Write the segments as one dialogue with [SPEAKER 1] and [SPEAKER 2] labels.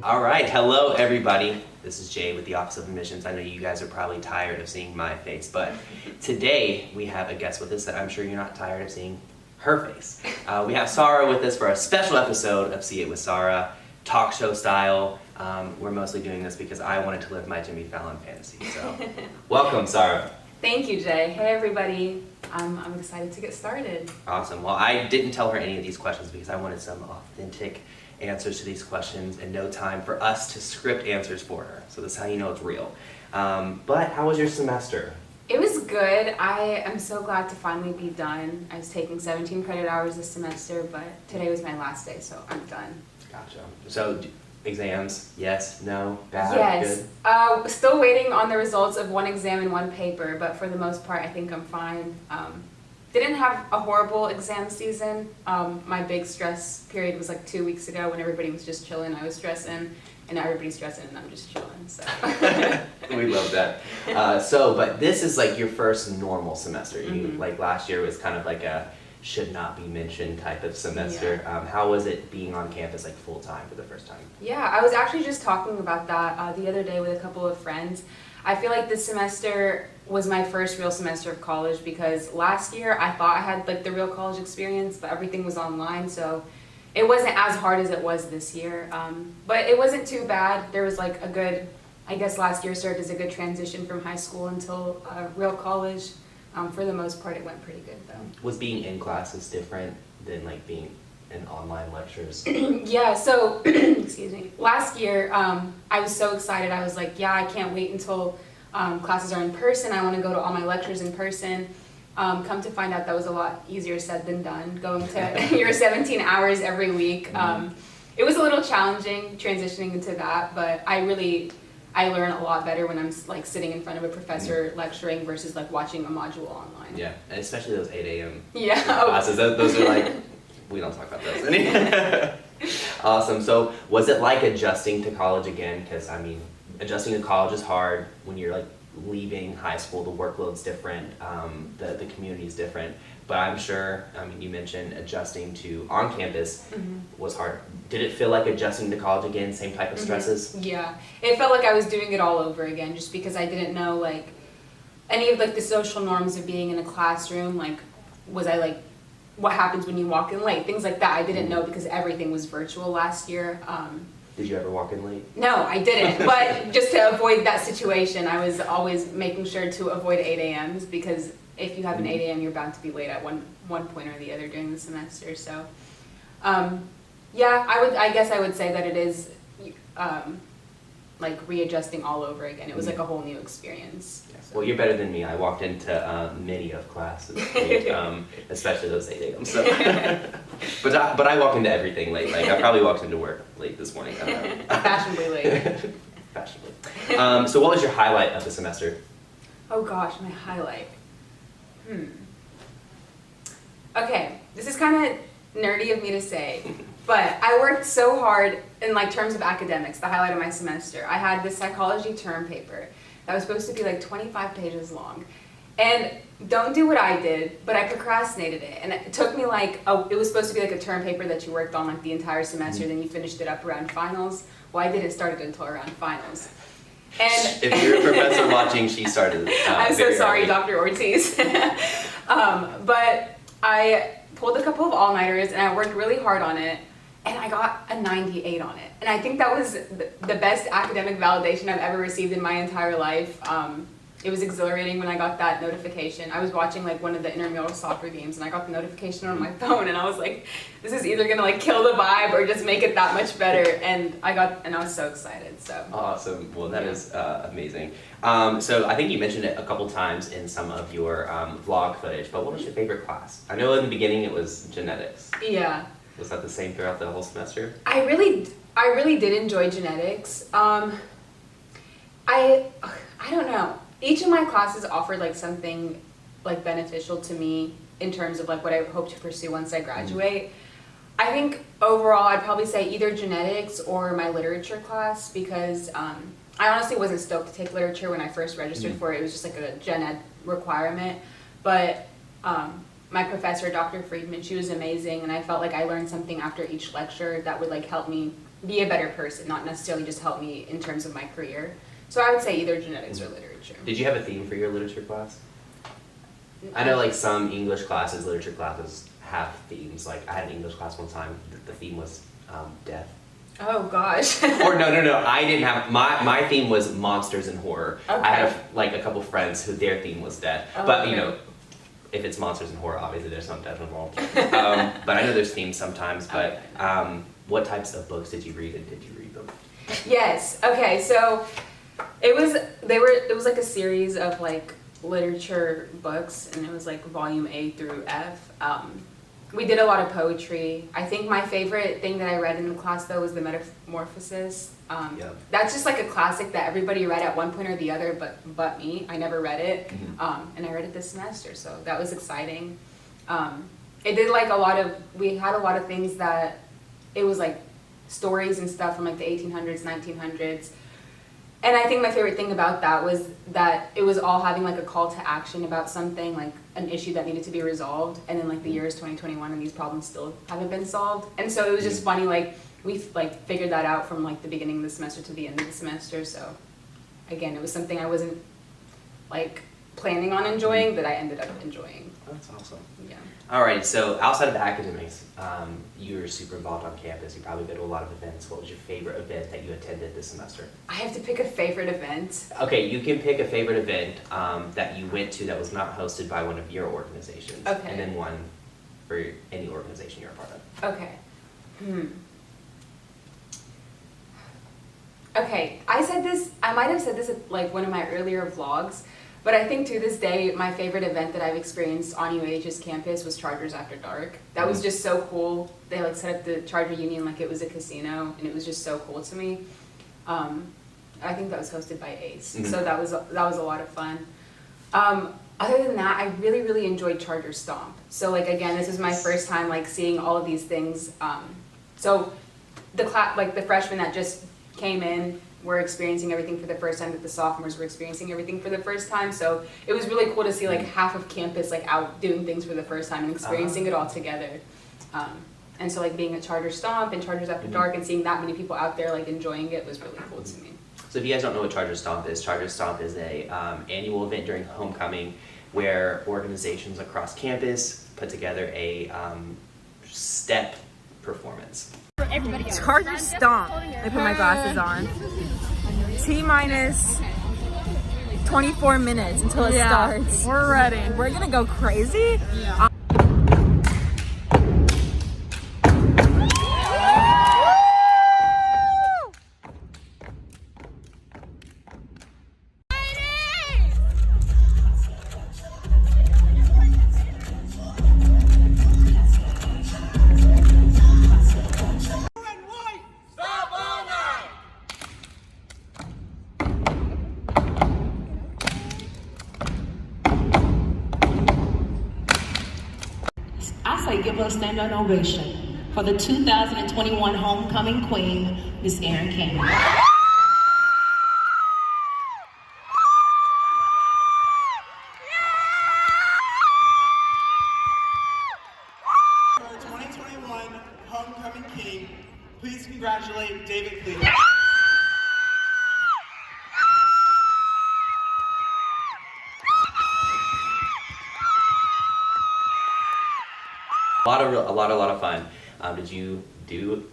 [SPEAKER 1] All right, hello everybody. This is Jay with the Office of Admissions. I know you guys are probably tired of seeing my face, but today we have a guest with us that I'm sure you're not tired of seeing her face. We have Sarah with us for a special episode of See It with Sarah, talk show style. We're mostly doing this because I wanted to live my Jimmy Fallon fantasy. So, welcome, Sarah.
[SPEAKER 2] Thank you, Jay. Hey, everybody. I'm excited to get started.
[SPEAKER 1] Awesome. Well, I didn't tell her any of these questions because I wanted some authentic answers to these questions and no time for us to script answers for her. So this is how you know it's real. But how was your semester?
[SPEAKER 2] It was good. I am so glad to finally be done. I was taking 17 credit hours this semester, but today was my last day, so I'm done.
[SPEAKER 1] Gotcha. So exams, yes, no, bad,
[SPEAKER 2] yes.
[SPEAKER 1] good?
[SPEAKER 2] Still waiting on the results of one exam and one paper, but for the most part, I think I'm fine. Didn't have a horrible exam season. My big stress period was like 2 weeks ago when everybody was just chilling. I was stressing, and now everybody's stressing, and I'm just chilling. So
[SPEAKER 1] We love that. But this is like your first normal semester. Like last year was kind of like a should not be mentioned type of semester.
[SPEAKER 2] Yeah.
[SPEAKER 1] How was it being on campus like full time for the first time?
[SPEAKER 2] Yeah, I was actually just talking about that the other day with a couple of friends. I feel like this semester was my first real semester of college because last year I thought I had like the real college experience, but everything was online, so it wasn't as hard as it was this year. But it wasn't too bad. There was like a good, I guess last year served as a good transition from high school until real college. For the most part, it went pretty good though.
[SPEAKER 1] Was being in classes different than like being in online lectures?
[SPEAKER 2] Yeah, so, excuse me, last year I was so excited. I was like, yeah, I can't wait until classes are in person. I want to go to all my lectures in person. Come to find out that was a lot easier said than done, going to your 17 hours every week. It was a little challenging transitioning into that, but I learn a lot better when I'm like sitting in front of a professor lecturing versus like watching a module online.
[SPEAKER 1] Yeah, and especially those 8 a.m.
[SPEAKER 2] Yeah.
[SPEAKER 1] classes. Those are like, we don't talk about those. Awesome. So was it like adjusting to college again? Because I mean, adjusting to college is hard when you're like leaving high school. The workload's different. The community's different. But I'm sure, I mean, you mentioned adjusting to on-campus was hard. Did it feel like adjusting to college again, same type of stresses?
[SPEAKER 2] Yeah, it felt like I was doing it all over again just because I didn't know like any of like the social norms of being in a classroom. Like, was I like, what happens when you walk in late? Things like that I didn't know because everything was virtual last year.
[SPEAKER 1] Did you ever walk in late?
[SPEAKER 2] No, I didn't. But just to avoid that situation, I was always making sure to avoid 8 a.m.s because if you have an 8 a.m., you're bound to be late at one point or the other during the semester. So, yeah, I guess I would say that it is like readjusting all over again. It was like a whole new experience.
[SPEAKER 1] Yes. Well, you're better than me. I walked into many of classes late, especially those 8 a.m. So, but I walk into everything late. Like I probably walked into work late this morning.
[SPEAKER 2] Fashionably late.
[SPEAKER 1] Fashionably. So, what was your highlight of the semester?
[SPEAKER 2] Oh gosh, my highlight. Okay, this is kind of nerdy of me to say, but I worked so hard in like terms of academics, the highlight of my semester. I had this psychology term paper that was supposed to be like 25 pages long. And don't do what I did, but I procrastinated it. And it took me like, it was supposed to be like a term paper that you worked on like the entire semester, then you finished it up around finals. Well, I didn't start it until around finals. And
[SPEAKER 1] if you're a professor watching, she started.
[SPEAKER 2] I'm so sorry,
[SPEAKER 1] early.
[SPEAKER 2] Dr. Ortiz. But I pulled a couple of all-nighters and I worked really hard on it, and I got a 98 on it. And I think that was the best academic validation I've ever received in my entire life. It was exhilarating when I got that notification. I was watching like one of the intramural soccer games and I got the notification on my phone and I was like, this is either gonna like kill the vibe or just make it that much better. And I was so excited. So
[SPEAKER 1] awesome. Well, that is amazing. So I think you mentioned it a couple times in some of your vlog footage, but what was your favorite class? I know in the beginning it was genetics.
[SPEAKER 2] Yeah.
[SPEAKER 1] Was that the same throughout the whole semester?
[SPEAKER 2] I really did enjoy genetics. I don't know. Each of my classes offered like something like beneficial to me in terms of like what I hope to pursue once I graduate. I think overall I'd probably say either genetics or my literature class because I honestly wasn't stoked to take literature when I first registered for it. It was just like a gen ed requirement. But my professor, Dr. Friedman, she was amazing, and I felt like I learned something after each lecture that would like help me be a better person, not necessarily just help me in terms of my career. So I would say either genetics or literature.
[SPEAKER 1] Did you have a theme for your literature class? I know like some English classes, literature classes have themes. Like I had an English class one time, the theme was death.
[SPEAKER 2] Oh gosh.
[SPEAKER 1] Or no, I didn't have, my theme was monsters and horror.
[SPEAKER 2] Okay.
[SPEAKER 1] I had like a couple friends who their theme was death.
[SPEAKER 2] Oh,
[SPEAKER 1] but
[SPEAKER 2] okay.
[SPEAKER 1] you know, if it's monsters and horror, obviously there's some death involved. But I know there's themes sometimes, but what types of books did you read and did you read them?
[SPEAKER 2] Yes. Okay. So it was like a series of like literature books, and it was like volume A through F. We did a lot of poetry. I think my favorite thing that I read in the class though was the Metamorphosis.
[SPEAKER 1] Yep.
[SPEAKER 2] That's just like a classic that everybody read at one point or the other, but me. I never read it, and I read it this semester, so that was exciting. It did like we had a lot of things that, it was like stories and stuff from like the 1800s, 1900s. And I think my favorite thing about that was that it was all having like a call to action about something, like an issue that needed to be resolved. And then like the year is 2021 and these problems still haven't been solved. And so it was just funny, like we like figured that out from like the beginning of the semester to the end of the semester. So again, it was something I wasn't like planning on enjoying, that I ended up enjoying.
[SPEAKER 1] That's awesome.
[SPEAKER 2] Yeah.
[SPEAKER 1] Alright, so outside of the academics, you were super involved on campus. You probably been to a lot of events. What was your favorite event that you attended this semester?
[SPEAKER 2] I have to pick a favorite event.
[SPEAKER 1] Okay, you can pick a favorite event that you went to that was not hosted by one of your organizations.
[SPEAKER 2] Okay.
[SPEAKER 1] And then one for any organization you're a part of.
[SPEAKER 2] Okay. Okay, I might have said this at like one of my earlier vlogs, but I think to this day, my favorite event that I've experienced on UAH's campus was Chargers After Dark. That was just so cool. They like set up the Charger Union like it was a casino, and it was just so cool to me. I think that was hosted by Ace, so that was a lot of fun. Other than that, I really, really enjoyed Charger Stomp. So like again, this is my first time like seeing all of these things. So the freshmen that just came in were experiencing everything for the first time, that the sophomores were experiencing everything for the first time. So it was really cool to see like half of campus like out doing things for the first time and experiencing it all together. And so like being at Charger Stomp and Chargers After Dark and seeing that many people out there like enjoying it was really cool to me.
[SPEAKER 1] So if you guys don't know what Charger Stomp is a annual event during homecoming where organizations across campus put together a step performance.
[SPEAKER 3] Charger Stomp. I put my glasses on. T-minus 24 minutes until it starts.
[SPEAKER 4] We're ready.
[SPEAKER 3] We're gonna go crazy.
[SPEAKER 4] Yeah.
[SPEAKER 5] I say give her a standing ovation for the 2021 homecoming queen, Miss Erin Cannon.
[SPEAKER 6] For our 2021 homecoming king, please congratulate David Cleveland.
[SPEAKER 1] A lot of fun. Did you do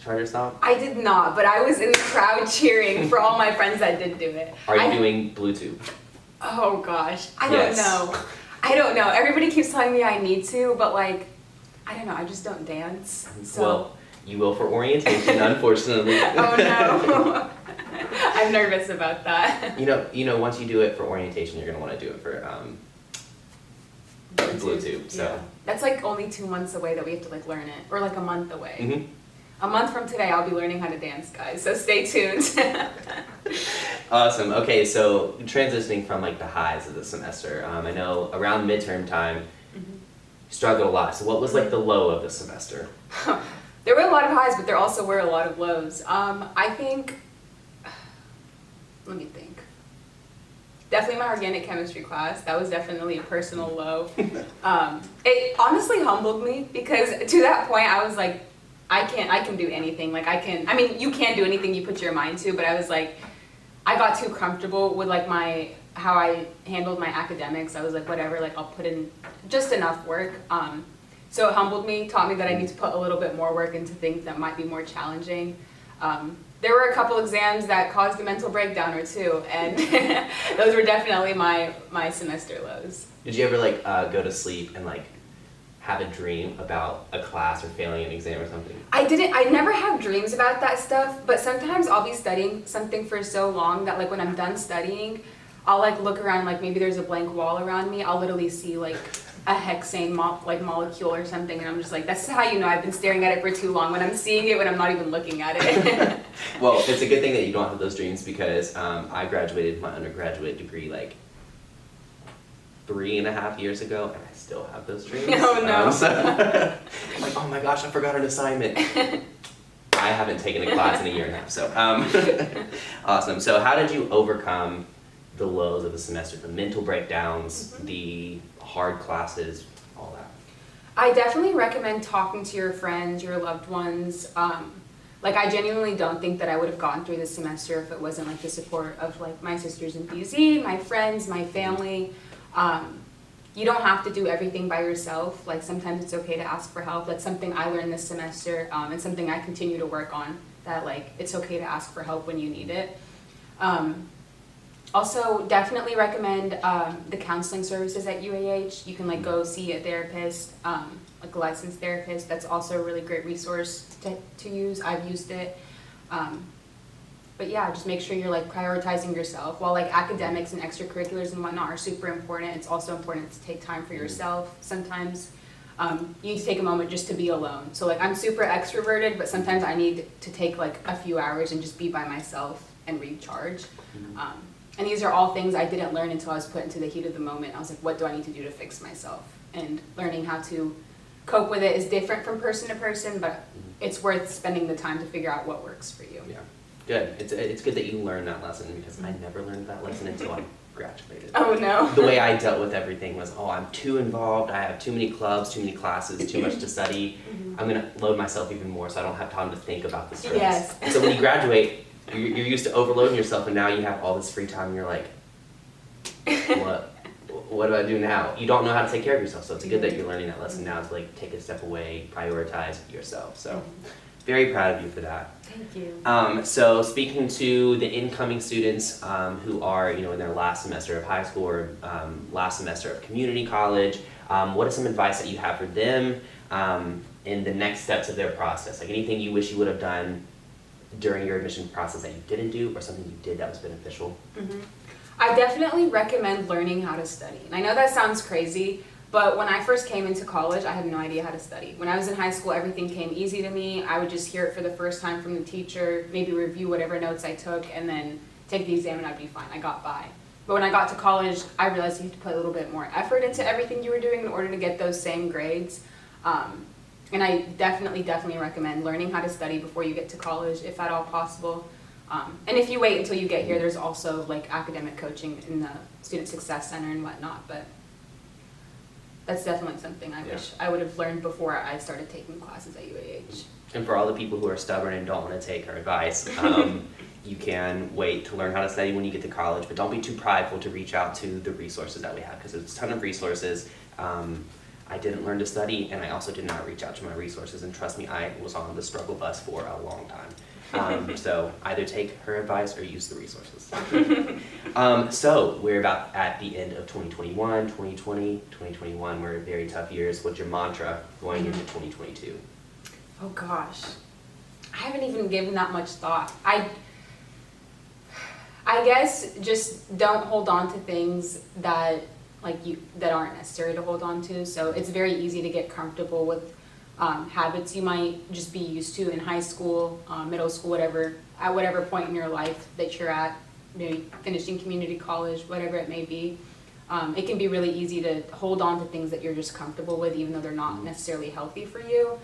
[SPEAKER 1] Charger Stomp?
[SPEAKER 2] I did not, but I was in the crowd cheering for all my friends that did do it.
[SPEAKER 1] Are you doing Bluetooth?
[SPEAKER 2] Oh gosh, I
[SPEAKER 1] Yes.
[SPEAKER 2] don't know. Everybody keeps telling me I need to, but like, I don't know, I just don't dance. So.
[SPEAKER 1] Well, you will for orientation, unfortunately.
[SPEAKER 2] Oh no. I'm nervous about that.
[SPEAKER 1] You know, once you do it for orientation, you're gonna want to do it for Bluetooth. So.
[SPEAKER 2] Yeah. That's like only 2 months away that we have to like learn it, or like a month away.
[SPEAKER 1] Mm-hmm.
[SPEAKER 2] A month from today, I'll be learning how to dance, guys. So stay tuned.
[SPEAKER 1] Awesome. Okay, so transitioning from like the highs of the semester, I know around midterm time, you struggled a lot. So what was like the low of the semester?
[SPEAKER 2] There were a lot of highs, but there also were a lot of lows. I think, let me think. definitely my organic chemistry class. That was definitely a personal low. It honestly humbled me because to that point I was like, I can do anything. Like I mean, you can do anything you put your mind to, but I was like, I got too comfortable with like how I handled my academics. I was like, whatever, like I'll put in just enough work. So it humbled me, taught me that I need to put a little bit more work into things that might be more challenging. There were a couple exams that caused a mental breakdown or two, and those were definitely my semester lows.
[SPEAKER 1] Did you ever like go to sleep and like have a dream about a class or failing an exam or something?
[SPEAKER 2] I never have dreams about that stuff, but sometimes I'll be studying something for so long that like when I'm done studying, I'll like look around, like maybe there's a blank wall around me, I'll literally see like a hexane molecule or something, and I'm just like, that's how you know I've been staring at it for too long, when I'm seeing it when I'm not even looking at it.
[SPEAKER 1] Well, it's a good thing that you don't have those dreams because I graduated my undergraduate degree like 3.5 years ago, and I still have those dreams.
[SPEAKER 2] Oh no.
[SPEAKER 1] I'm like, oh my gosh, I forgot an assignment. I haven't taken a class in 1.5 years, so awesome. So how did you overcome the lows of the semester, the mental breakdowns, the hard classes, all that?
[SPEAKER 2] I definitely recommend talking to your friends, your loved ones. Like I genuinely don't think that I would have gotten through this semester if it wasn't like the support of like my sisters in BZ, my friends, my family. You don't have to do everything by yourself. Like sometimes it's okay to ask for help. That's something I learned this semester, and something I continue to work on, that like it's okay to ask for help when you need it. Also, definitely recommend the counseling services at UAH. You can like go see a therapist, like a licensed therapist. That's also a really great resource to use. I've used it. But yeah, just make sure you're like prioritizing yourself. While like academics and extracurriculars and whatnot are super important, it's also important to take time for yourself. Sometimes you need to take a moment just to be alone. So like I'm super extroverted, but sometimes I need to take like a few hours and just be by myself and recharge. And these are all things I didn't learn until I was put into the heat of the moment. I was like, what do I need to do to fix myself? And learning how to cope with it is different from person to person, but it's worth spending the time to figure out what works for you.
[SPEAKER 1] Yeah, good. It's good that you learned that lesson because I never learned that lesson until I graduated.
[SPEAKER 2] Oh no.
[SPEAKER 1] The way I dealt with everything was, oh, I'm too involved, I have too many clubs, too many classes, too much to study. I'm gonna load myself even more so I don't have time to think about the stress.
[SPEAKER 2] Yes.
[SPEAKER 1] And so when you graduate, you're used to overloading yourself, and now you have all this free time, and you're like, what do I do now? You don't know how to take care of yourself, so it's good that you're learning that lesson now to like take a step away, prioritize yourself. So very proud of you for that.
[SPEAKER 2] Thank you.
[SPEAKER 1] So speaking to the incoming students who are, in their last semester of high school or last semester of community college, what is some advice that you have for them in the next steps of their process? Like anything you wish you would have done during your admission process that you didn't do, or something you did that was beneficial?
[SPEAKER 2] I definitely recommend learning how to study. And I know that sounds crazy, but when I first came into college, I had no idea how to study. When I was in high school, everything came easy to me. I would just hear it for the first time from the teacher, maybe review whatever notes I took, and then take the exam and I'd be fine. I got by. But when I got to college, I realized you had to put a little bit more effort into everything you were doing in order to get those same grades. And I definitely recommend learning how to study before you get to college, if at all possible. And if you wait until you get here, there's also like academic coaching in the Student Success Center and whatnot, but that's definitely something I wish I would have learned before I started taking classes at UAH.
[SPEAKER 1] And for all the people who are stubborn and don't want to take our advice, you can wait to learn how to study when you get to college, but don't be too prideful to reach out to the resources that we have, because there's a ton of resources. I didn't learn to study, and I also did not reach out to my resources, and trust me, I was on the struggle bus for a long time. So either take her advice or use the resources. So we're about at the end of 2021, 2020, 2021 were very tough years. What's your mantra going into 2022?
[SPEAKER 2] Oh gosh, I haven't even given that much thought. I guess just don't hold on to things that that aren't necessary to hold on to. So it's very easy to get comfortable with habits you might just be used to in high school, middle school, at whatever point in your life that you're at, maybe finishing community college, whatever it may be. It can be really easy to hold on to things that you're just comfortable with, even though they're not necessarily healthy for you.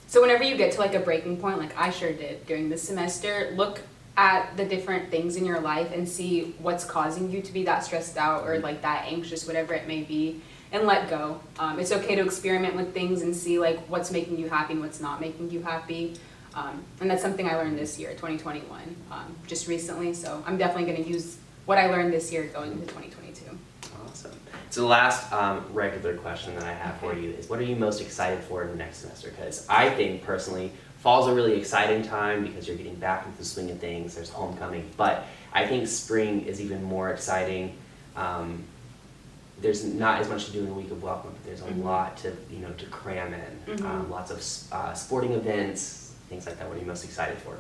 [SPEAKER 2] So whenever you get to like a breaking point, like I sure did during this semester, look at the different things in your life and see what's causing you to be that stressed out or like that anxious, whatever it may be, and let go. It's okay to experiment with things and see like what's making you happy and what's not making you happy. And that's something I learned this year, 2021, just recently. So I'm definitely going to use what I learned this year going into 2022.
[SPEAKER 1] Awesome. So the last regular question that I have for you is, what are you most excited for in the next semester? Because I think personally, fall's a really exciting time because you're getting back into the swing of things. There's homecoming, but I think spring is even more exciting. There's not as much to do in the week of welcome, but there's a lot to to cram in. Lots of sporting events, things like that. What are you most excited for?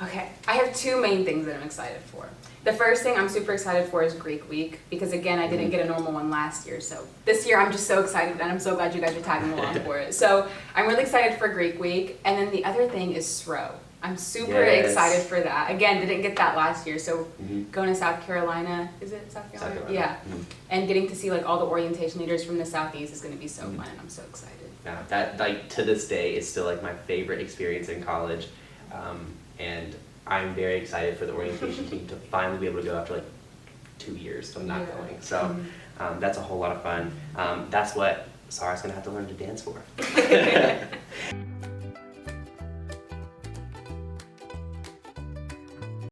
[SPEAKER 2] Okay, I have two main things that I'm excited for. The first thing I'm super excited for is Greek Week, because again, I didn't get a normal one last year. So this year I'm just so excited, and I'm so glad you guys are tagging along for it. So I'm really excited for Greek Week. And then the other thing is SRO. I'm super excited for that. Again, didn't get that last year. So going to South Carolina, is it South Carolina?
[SPEAKER 1] South Carolina.
[SPEAKER 2] Yeah. And getting to see like all the orientation leaders from the Southeast is going to be so fun, and I'm so excited.
[SPEAKER 1] Yeah, that like to this day is still like my favorite experience in college. And I'm very excited for the orientation team to finally be able to go after like 2 years of not going. So that's a whole lot of fun. That's what Sarah's gonna have to learn to dance for.